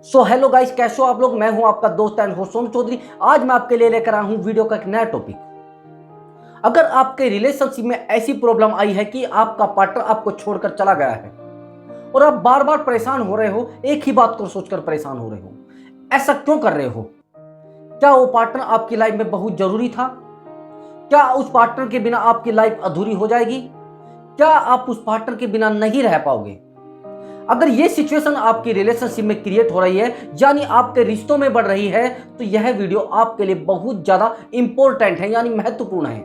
So hello guys, कैसे हो आप लोग। मैं हूं आपका दोस्त एंड होस्ट सोनू चौधरी। आज मैं आपके लिए लेकर आया हूं वीडियो का एक नया टॉपिक। अगर आपके रिलेशनशिप में ऐसी प्रॉब्लम आई है कि आपका पार्टनर आपको छोड़कर चला गया है और आप बार बार परेशान हो रहे हो, एक ही बात को सोचकर परेशान हो रहे हो, ऐसा क्यों कर रहे हो? क्या वो पार्टनर आपकी लाइफ में बहुत जरूरी था? क्या उस पार्टनर के बिना आपकी लाइफ अधूरी हो जाएगी? क्या आप उस पार्टनर के बिना नहीं रह पाओगे? अगर ये सिचुएशन आपकी रिलेशनशिप में क्रिएट हो रही है, यानी आपके रिश्तों में बढ़ रही है, तो यह वीडियो आपके लिए बहुत ज्यादा इंपॉर्टेंट है, यानी महत्वपूर्ण है।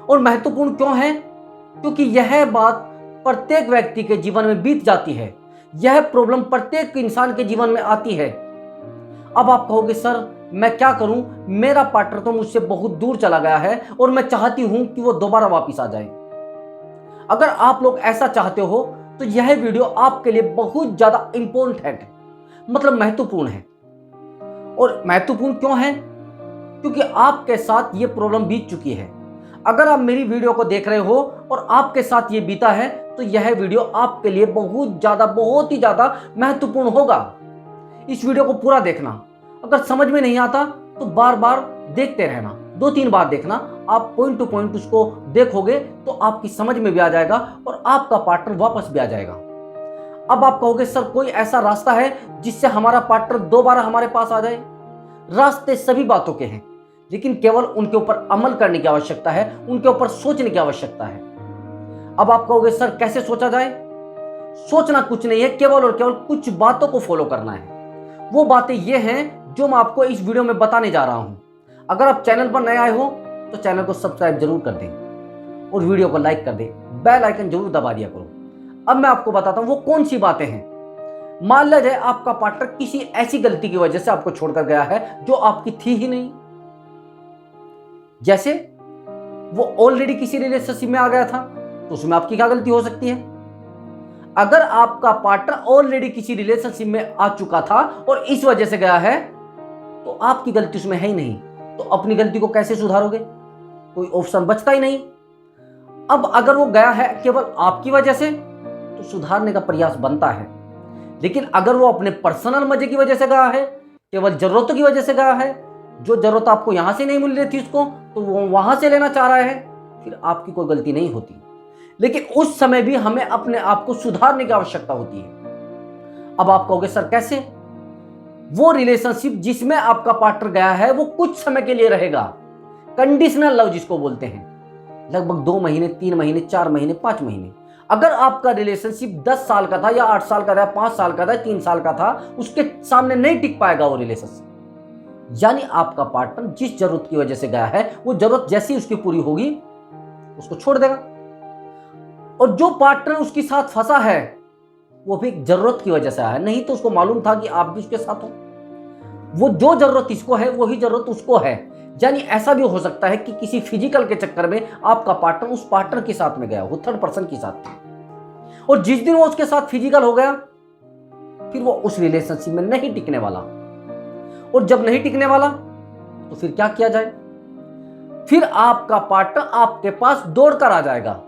और महत्वपूर्ण क्यों है? क्योंकि यह बात प्रत्येक व्यक्ति के जीवन में बीत जाती है। यह प्रॉब्लम प्रत्येक इंसान के जीवन में आती है। अब आप कहोगे, सर मैं क्या करूं, मेरा पार्टनर तो मुझसे बहुत दूर चला गया है और मैं चाहती हूं कि वो दोबारा वापस आ जाए। अगर आप लोग ऐसा चाहते हो तो यह वीडियो आपके लिए बहुत ज्यादा इंपॉर्टेंट है, मतलब महत्वपूर्ण है। और महत्वपूर्ण क्यों है? क्योंकि आपके साथ यह प्रॉब्लम बीत चुकी है। अगर आप मेरी वीडियो को देख रहे हो और आपके साथ ये बीता है, तो यह वीडियो आपके लिए बहुत ही ज्यादा महत्वपूर्ण होगा। इस वीडियो को पूरा देखना। अगर समझ में नहीं आता तो बार बार देखते रहना, 2-3 बार देखना। आप पॉइंट टू पॉइंट उसको देखोगे तो आपकी समझ में भी आ जाएगा और आपका पार्टनर वापस भी आ जाएगा। अब आप कहोगे, सर कोई ऐसा रास्ता है जिससे हमारा पार्टनर दोबारा हमारे पास आ जाए? रास्ते सभी बातों के हैं, लेकिन केवल उनके ऊपर अमल करने की आवश्यकता है, उनके ऊपर सोचने की आवश्यकता है। अब आप कहोगे, सर कैसे सोचा जाए? सोचना कुछ नहीं है, केवल और केवल कुछ बातों को फॉलो करना है। वो बातें ये हैं जो मैं आपको इस वीडियो में बताने जा रहा हूं। अगर आप चैनल पर नए आए हो तो चैनल को सब्सक्राइब जरूर कर दें और वीडियो को लाइक कर दें, बेल आइकन जरूर दबा दिया करो। अब मैं आपको बताता हूं वो कौन सी बातें हैं। मान लिया जाए आपका पार्टनर किसी ऐसी गलती की वजह से आपको छोड़कर गया है जो आपकी थी ही नहीं। जैसे वो ऑलरेडी किसी रिलेशनशिप में आ गया था, तो उसमें आपकी क्या गलती हो सकती है? अगर आपका पार्टनर ऑलरेडी किसी रिलेशनशिप में आ चुका था और इस वजह से गया है, तो आपकी गलती उसमें है ही नहीं, तो अपनी गलती को कैसे सुधारोगे? कोई ऑप्शन बचता ही नहीं। अब अगर वो गया है केवल आपकी वजह से, तो सुधारने का प्रयास बनता है। लेकिन अगर वो अपने पर्सनल मजे की वजह से गया है, केवल जरूरतों की वजह से गया है, जो जरूरत आपको यहां से नहीं मिल रही थी उसको तो वो वहां से लेना चाह रहा है, फिर आपकी कोई गलती नहीं होती। लेकिन उस समय भी हमें अपने आप को सुधारने की आवश्यकता होती है। अब आप कहोगे, सर कैसे? वो रिलेशनशिप जिसमें आपका पार्टनर गया है वो कुछ समय के लिए रहेगा। कंडीशनल लव जिसको बोलते हैं, लगभग 2 महीने, 3 महीने, 4 महीने, 5 महीने। अगर आपका रिलेशनशिप 10 साल का था या 8 साल का था, 5 साल का था, 3 साल का था, उसके सामने नहीं टिक पाएगा वो रिलेशनशिप। यानी आपका पार्टनर जिस जरूरत की वजह से गया है, वो जरूरत जैसी उसकी पूरी होगी उसको छोड़ देगा। और जो पार्टनर उसके साथ फंसा है वो भी एक जरूरत की वजह से आया है, नहीं तो उसको मालूम था कि आप भी उसके साथ हो। वो जो जरूरत इसको है वही जरूरत उसको है। यानी ऐसा भी हो सकता है कि किसी फिजिकल के चक्कर में आपका पार्टनर उस पार्टनर के साथ में गया हो, थर्ड पर्सन के साथ, और जिस दिन वो उसके साथ फिजिकल हो गया फिर वो उस रिलेशनशिप में नहीं टिकने वाला। और जब नहीं टिकने वाला तो फिर क्या किया जाए? फिर आपका पार्टनर आपके पास दौड़कर आ जाएगा।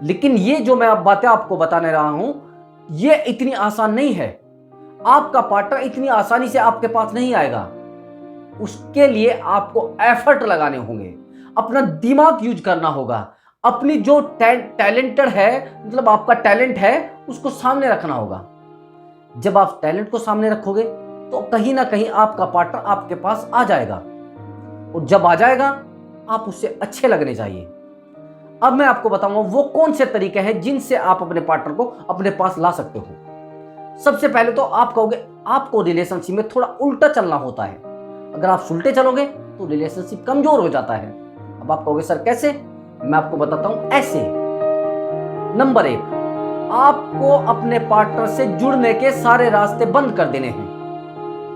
लेकिन ये जो मैं अब बातें आपको बताने रहा हूं, ये इतनी आसान नहीं है। आपका पार्टनर इतनी आसानी से आपके पास नहीं आएगा। उसके लिए आपको एफर्ट लगाने होंगे, अपना दिमाग यूज करना होगा, अपनी जो टैलेंटेड है, मतलब आपका टैलेंट है, उसको सामने रखना होगा। जब आप टैलेंट को सामने रखोगे तो कहीं ना कहीं आपका पार्टनर आपके पास आ जाएगा। और जब आ जाएगा आप उससे अच्छे लगने चाहिए। अब मैं आपको बताऊंगा वो कौन से तरीके हैं जिनसे आप अपने पार्टनर को अपने पास ला सकते हो। सबसे पहले तो आप कहोगे आपको रिलेशनशिप में थोड़ा उल्टा चलना होता है। अगर आप उल्टे चलोगे तो रिलेशनशिप कमजोर हो जाता है। अब आप कहोगे, सर कैसे? मैं आपको बताता हूं ऐसे। नंबर 1, आपको अपने पार्टनर से जुड़ने के सारे रास्ते बंद कर देने हैं।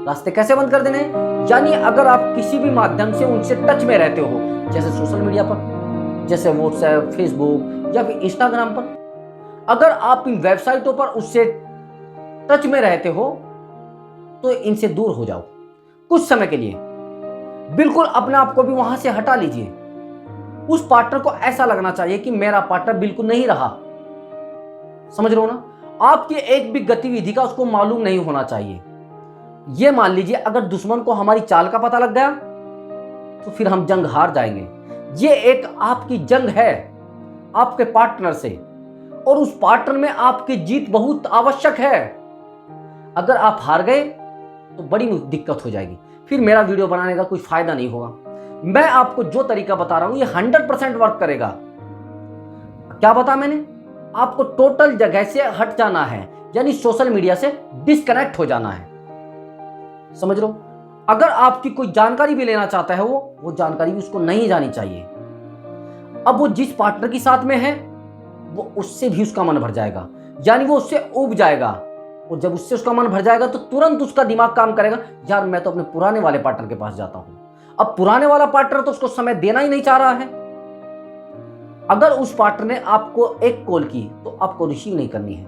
रास्ते कैसे बंद कर देने हैं? यानी अगर आप किसी भी माध्यम से उनसे टच में रहते हो, जैसे सोशल मीडिया पर, जैसे व्हाट्सएप, फेसबुक या फिर इंस्टाग्राम पर, अगर आप इन वेबसाइटों पर उससे टच में रहते हो तो इनसे दूर हो जाओ कुछ समय के लिए। बिल्कुल अपने आप को भी वहां से हटा लीजिए। उस पार्टनर को ऐसा लगना चाहिए कि मेरा पार्टनर बिल्कुल नहीं रहा। समझ रहे हो ना? आपकी एक भी गतिविधि का उसको मालूम नहीं होना चाहिए। ये मान लीजिए अगर दुश्मन को हमारी चाल का पता लग गया तो फिर हम जंग हार जाएंगे। ये एक आपकी जंग है आपके पार्टनर से, और उस पार्टनर में आपकी जीत बहुत आवश्यक है। अगर आप हार गए तो बड़ी दिक्कत हो जाएगी, फिर मेरा वीडियो बनाने का कोई फायदा नहीं होगा। मैं आपको जो तरीका बता रहा हूं ये 100% वर्क करेगा। क्या बता मैंने? आपको टोटल जगह से हट जाना है, यानी सोशल मीडिया से डिस्कनेक्ट हो जाना है। समझ लो, अगर आपकी कोई जानकारी भी लेना चाहता है वो जानकारी भी उसको नहीं जानी चाहिए। अब वो जिस पार्टनर के साथ में है वो उससे भी उसका मन भर जाएगा, यानी वो उससे उब जाएगा, और जब उससे उसका मन भर जाएगा तो तुरंत उसका दिमाग काम करेगा, यार मैं तो अपने पुराने वाले पार्टनर के पास जाता हूं। अब पुराने वाला पार्टनर तो उसको समय देना ही नहीं चाह रहा है। अगर उस पार्टनर ने आपको 1 कॉल की तो आपको रिसीव नहीं करनी है,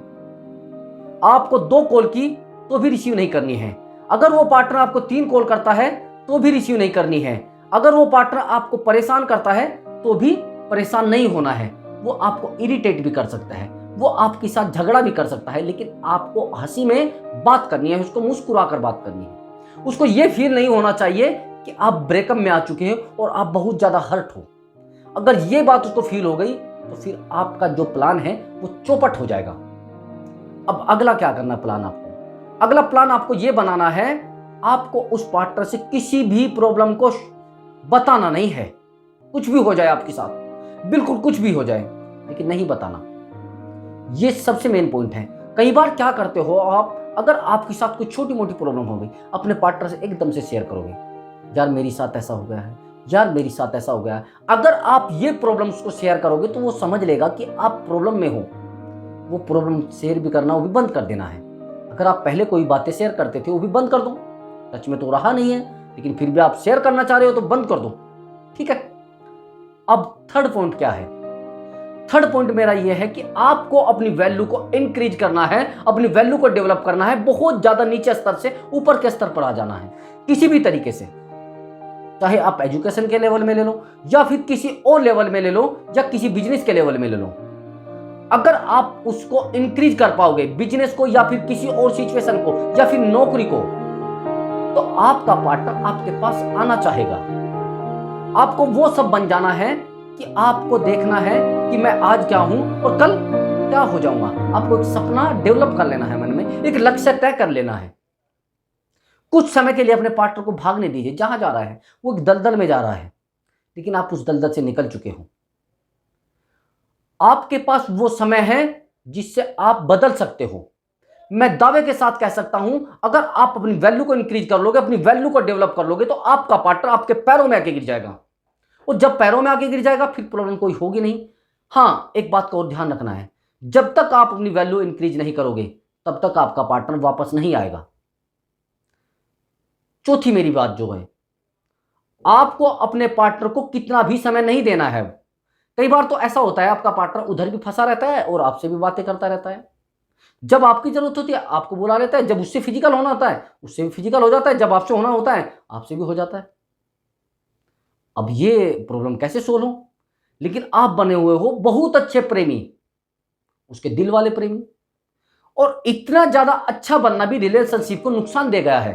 आपको 2 कॉल की तो भी रिसीव नहीं करनी है। अगर वो पार्टनर आपको 3 कॉल करता है तो भी रिसीव नहीं करनी है। अगर वो पार्टनर आपको परेशान करता है तो भी परेशान नहीं होना है। वो आपको इरिटेट भी कर सकता है, वो आपके साथ झगड़ा भी कर सकता है, लेकिन आपको हंसी में बात करनी है, उसको मुस्कुरा कर बात करनी है। उसको ये फील नहीं होना चाहिए कि आप ब्रेकअप में आ चुके हैं और आप बहुत ज्यादा हर्ट हो। अगर ये बात उसको फील हो गई तो फिर आपका जो प्लान है वो चौपट हो जाएगा। अब अगला क्या करना प्लान आपको? अगला प्लान आपको ये बनाना है, आपको उस पार्टनर से किसी भी प्रॉब्लम को बताना नहीं है। कुछ भी हो जाए आपके साथ, बिल्कुल कुछ भी हो जाए, लेकिन नहीं बताना। ये सबसे मेन पॉइंट है। कई बार क्या करते हो आप, अगर आपके साथ कोई छोटी मोटी प्रॉब्लम हो गई, अपने पार्टनर से एकदम से शेयर करोगे, यार मेरे साथ ऐसा हो गया है, यार मेरे साथ ऐसा हो गया है। अगर आप ये प्रॉब्लम उसको शेयर करोगे तो वो समझ लेगा कि आप प्रॉब्लम में हो। वो प्रॉब्लम शेयर भी करना वो भी बंद कर देना है। अगर आप पहले कोई बातें शेयर करते थे वो भी बंद कर दो। टच में तो रहा नहीं है, लेकिन फिर भी आप शेयर करना चाह रहे हो तो बंद कर दो, ठीक है। अब थर्ड पॉइंट क्या है? थर्ड पॉइंट मेरा यह है कि आपको अपनी वैल्यू को इंक्रीज करना है, अपनी वैल्यू को डेवलप करना है। बहुत ज्यादा नीचे स्तर से ऊपर के स्तर पर आ जाना है किसी भी तरीके से। चाहे आप एजुकेशन के लेवल में ले लो, या फिर किसी और लेवल में ले लो, या किसी बिजनेस के लेवल में ले लो। अगर आप उसको इंक्रीज कर पाओगे, बिजनेस को या फिर किसी और सिचुएशन को या फिर नौकरी को, तो आपका पार्टनर आपके पास आना चाहेगा। आपको वो सब बन जाना है कि आपको देखना है कि मैं आज क्या हूं और कल क्या हो जाऊंगा। आपको एक सपना डेवलप कर लेना है, मन में एक लक्ष्य तय कर लेना है। कुछ समय के लिए अपने पार्टनर को भागने दीजिए। जहां जा रहा है वो एक दलदल में जा रहा है, लेकिन आप उस दलदल से निकल चुके हो। आपके पास वो समय है जिससे आप बदल सकते हो। मैं दावे के साथ कह सकता हूं, अगर आप अपनी वैल्यू को इंक्रीज कर लोगे, अपनी वैल्यू को डेवलप कर लोगे, तो आपका पार्टनर आपके पैरों में आके गिर जाएगा। और जब पैरों में आके गिर जाएगा फिर प्रॉब्लम कोई होगी नहीं। हाँ, एक बात का और ध्यान रखना है, जब तक आप अपनी वैल्यू इंक्रीज नहीं करोगे तब तक आपका पार्टनर वापस नहीं आएगा। चौथी मेरी बात जो है, आपको अपने पार्टनर को कितना भी समय नहीं देना है। कई बार तो ऐसा होता है आपका पार्टनर उधर भी फंसा रहता है और आपसे भी बातें करता रहता है। जब आपकी जरूरत होती है आपको बुला लेता है, जब उससे फिजिकल होना होता है उससे भी फिजिकल हो जाता है, जब आपसे होना होता है आपसे भी हो जाता है। अब ये प्रॉब्लम कैसे सोल्व हो? लेकिन आप बने हुए हो बहुत अच्छे प्रेमी, उसके दिल वाले प्रेमी, और इतना ज्यादा अच्छा बनना भी रिलेशनशिप को नुकसान दे गया है।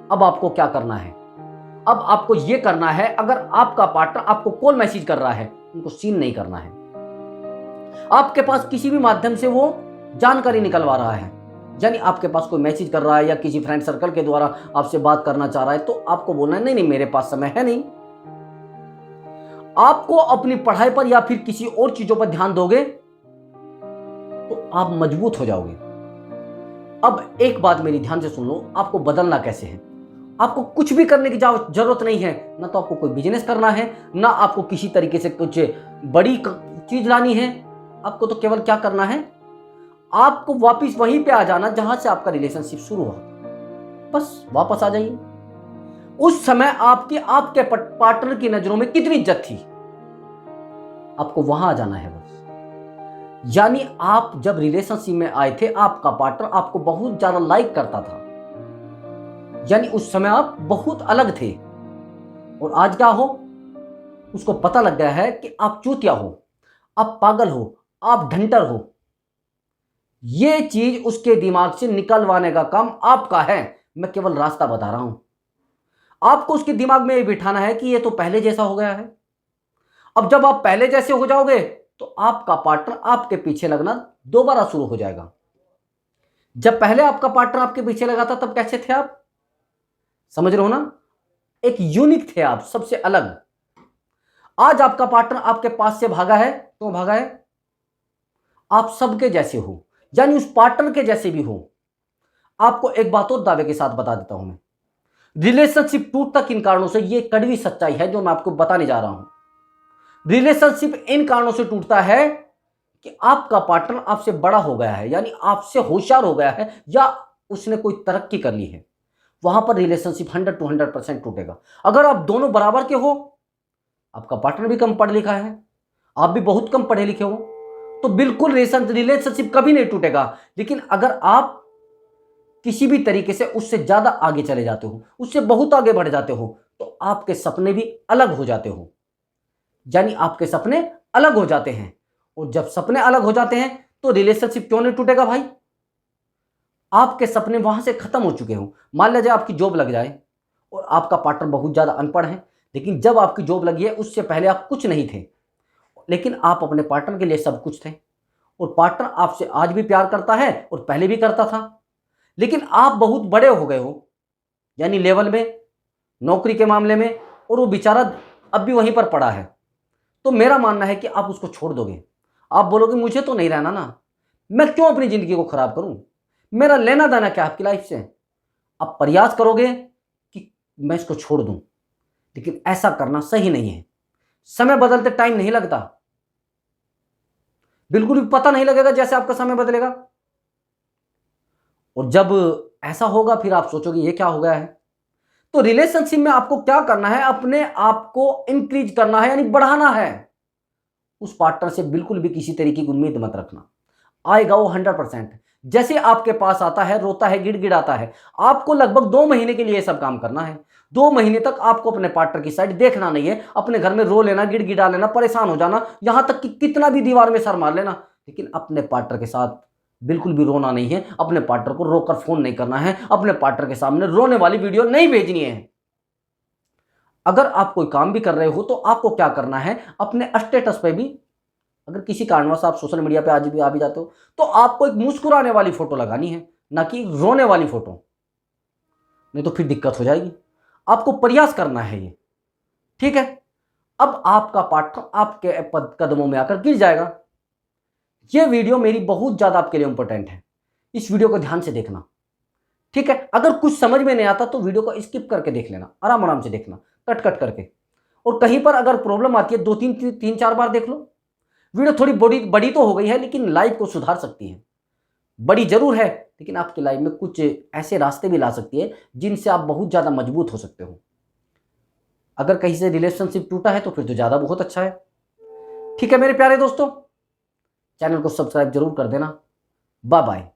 अब आपको क्या करना है? अब आपको यह करना है, अगर आपका पार्टनर आपको कॉल मैसेज कर रहा है, उनको सीन नहीं करना है। आपके पास किसी भी माध्यम से वो जानकारी निकलवा रहा है, यानी आपके पास कोई मैसेज कर रहा है या किसी फ्रेंड सर्कल के द्वारा आपसे बात करना चाह रहा है, तो आपको बोलना है नहीं नहीं मेरे पास समय है नहीं। आपको अपनी पढ़ाई पर या फिर किसी और चीजों पर ध्यान दोगे तो आप मजबूत हो जाओगे। अब एक बात मेरी ध्यान से सुन लो, आपको बदलना कैसे है? आपको कुछ भी करने की जरूरत नहीं है। ना तो आपको कोई बिजनेस करना है, ना आपको किसी तरीके से कुछ बड़ी चीज लानी है। आपको तो केवल क्या करना है, आपको वापस वहीं पे आ जाना जहां से आपका रिलेशनशिप शुरू हुआ। बस वापस आ जाइए। उस समय आपकी आपके पार्टनर की नजरों में कितनी इज्जत थी, आपको वहां आ जाना है बस। यानी आप जब रिलेशनशिप में आए थे, आपका पार्टनर आपको बहुत ज्यादा लाइक करता था, यानी उस समय आप बहुत अलग थे। और आज क्या हो, उसको पता लग गया है कि आप चूतिया हो, आप पागल हो, आप ढंटर हो। ये चीज उसके दिमाग से निकलवाने का काम आपका है। मैं केवल रास्ता बता रहा हूं। आपको उसके दिमाग में ये बिठाना है कि ये तो पहले जैसा हो गया है। अब जब आप पहले जैसे हो जाओगे तो आपका पार्टनर आपके पीछे लगना दोबारा शुरू हो जाएगा। जब पहले आपका पार्टनर आपके पीछे लगा था तब कैसे थे आप? समझ रहे हो ना? एक यूनिक थे आप, सबसे अलग। आज आपका पार्टनर आपके पास से भागा है, क्यों भागा है? आप सबके जैसे हो, यानी उस पार्टनर के जैसे भी हो। आपको एक बात और दावे के साथ बता देता हूं मैं, रिलेशनशिप टूटता किन कारणों से, ये कड़वी सच्चाई है जो मैं आपको बताने जा रहा हूं। रिलेशनशिप इन कारणों से टूटता है कि आपका पार्टनर आपसे बड़ा हो गया है, यानी आपसे होशियार हो गया है, या उसने कोई तरक्की कर ली है। वहां पर रिलेशनशिप 100 to 100% टूटेगा। अगर आप दोनों बराबर के हो, आपका पार्टनर भी कम पढ़ा लिखा है, आप भी बहुत कम पढ़े लिखे हो, तो बिल्कुल रिलेशनशिप कभी नहीं टूटेगा। लेकिन अगर आप किसी भी तरीके से उससे ज्यादा आगे चले जाते हो, उससे बहुत आगे बढ़ जाते हो, तो आपके सपने भी अलग हो जाते हो, यानी आपके सपने अलग हो जाते हैं। और जब सपने अलग हो जाते हैं तो रिलेशनशिप क्यों नहीं टूटेगा भाई? आपके सपने वहां से खत्म हो चुके हो। मान लीजिए आपकी जॉब लग जाए और आपका पार्टनर बहुत ज्यादा अनपढ़ है, लेकिन जब आपकी जॉब लगी है उससे पहले आप कुछ नहीं थे, लेकिन आप अपने पार्टनर के लिए सब कुछ थे, और पार्टनर आपसे आज भी प्यार करता है और पहले भी करता था। लेकिन आप बहुत बड़े हो गए हो, यानी लेवल में, नौकरी के मामले में, और वो बेचारा अब भी वहीं पर पड़ा है। तो मेरा मानना है कि आप उसको छोड़ दोगे। आप बोलोगे मुझे तो नहीं रहना ना, मैं क्यों अपनी जिंदगी को खराब करूं, मेरा लेना देना क्या आपकी लाइफ से। आप प्रयास करोगे कि मैं इसको छोड़ दूं, लेकिन ऐसा करना सही नहीं है। समय बदलते टाइम नहीं लगता, बिल्कुल भी पता नहीं लगेगा जैसे आपका समय बदलेगा। और जब ऐसा होगा फिर आप सोचोगे ये क्या हो गया है। तो रिलेशनशिप में आपको क्या करना है, अपने आप को इंक्रीज करना है, यानी बढ़ाना है। उस पार्टनर से बिल्कुल भी किसी तरीके की उम्मीद मत रखना। आएगा वो 100%। जैसे आपके पास आता है, रोता है, गिड़गिड़ाता है, आपको लगभग 2 महीने के लिए सब काम करना है। 2 महीने तक आपको अपने पार्टनर की साइड देखना नहीं है, अपने घर में रो लेना, गिड़गिड़ा लेना, परेशान हो जाना, यहां तक कि कितना भी दीवार में सर मार लेना, लेकिन अपने पार्टनर के साथ बिल्कुल भी रोना नहीं है। अपने पार्टनर को रोकर फोन नहीं करना है, अपने पार्टनर के सामने रोने वाली वीडियो नहीं भेजनी है। अगर आप कोई काम भी कर रहे हो तो आपको क्या करना है, अपने स्टेटस पे भी, अगर किसी कारणवश आप सोशल मीडिया पे आज भी आ भी जाते हो, तो आपको एक मुस्कुराने वाली फोटो लगानी है, ना कि रोने वाली फोटो, नहीं तो फिर दिक्कत हो जाएगी। आपको प्रयास करना है ये, ठीक है? अब आपका पार्टनर आपके कदमों में आकर गिर जाएगा। ये वीडियो मेरी बहुत ज्यादा आपके लिए इंपॉर्टेंट है, इस वीडियो को ध्यान से देखना, ठीक है? अगर कुछ समझ में नहीं आता तो वीडियो को स्किप करके देख लेना, आराम आराम से देखना, कट कट करके। और कहीं पर अगर प्रॉब्लम आती है, 2 3 4 बार देख लो। वीडियो थोड़ी बड़ी बड़ी तो हो गई है, लेकिन लाइफ को सुधार सकती है। बड़ी जरूर है, लेकिन आपकी लाइफ में कुछ ऐसे रास्ते भी ला सकती है जिनसे आप बहुत ज्यादा मजबूत हो सकते हो। अगर कहीं से रिलेशनशिप टूटा है तो फिर तो ज्यादा बहुत अच्छा है। ठीक है मेरे प्यारे दोस्तों, चैनल को सब्सक्राइब जरूर कर देना। Bye bye.